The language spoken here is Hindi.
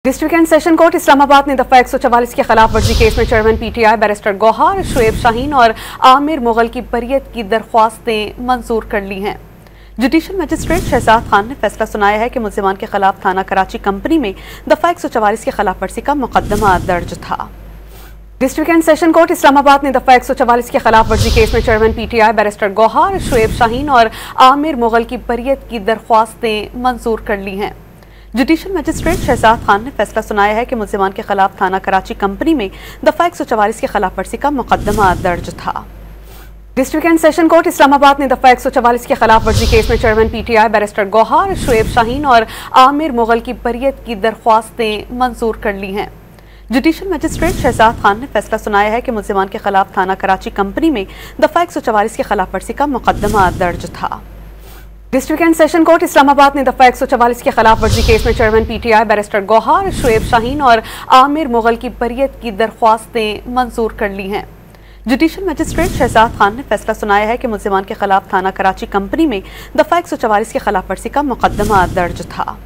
District and session court Islamabad ने दफा 144 की खिलाफ वर्जी केस में chairman PTI barrister Gohar, Shoaib Shaheen और आमिर मुगल की बरियत की दरख्वास्तें मंजूर कर ली हैं। जुडिशल मजिस्ट्रेट शहजाद खान ने फैसला सुनाया है कि मुल्जिमान के खिलाफ थाना कराची कंपनी में दफा 144 की खिलाफ वर्जी का मुकदमा दर्ज था। District and session court Islamabad ने दफा 144 की खिलाफ वर्जी केस में chairman PTI barrister Gohar, Shoaib Shaheen और आमिर मुगल की बरियत की दरख्वास्तें मंजूर कर ली हैं। जुडिशल मजिस्ट्रेट शहजाद खान ने फैसला सुनाया है कि मुल्जिमान के खिलाफ थाना कराची कंपनी में दफा 144 की खिलाफ वर्जी का मुकदमा दर्ज था। District and session court Islamabad ने दफा 144 की खिलाफ वर्जी केस में chairman PTI barrister Gohar, Shoaib Shaheen और आमिर मुगल की बरियत की दरख्वास्तें मंजूर कर ली हैं। जुडिशल मजिस्ट्रेट शहजाद खान ने फैसला सुनाया है कि मुल्जिमान के खिलाफ थाना कराची कंपनी में दफा 144 की खिलाफ वर्जी का मुकदमा दर्ज था। District and session court Islamabad ने दफा 144 की खिलाफ वर्जी केस में chairman PTI barrister Gohar, Shoaib Shaheen और आमिर मुगल की बरियत की दरख्वास्तें मंजूर कर ली हैं। जुडिशल मजिस्ट्रेट शहजाद खान ने फैसला सुनाया है कि मुल्जिमान के खिलाफ थाना कराची कंपनी में दफा 144 की खिलाफ वर्जी का मुकदमा दर्ज था।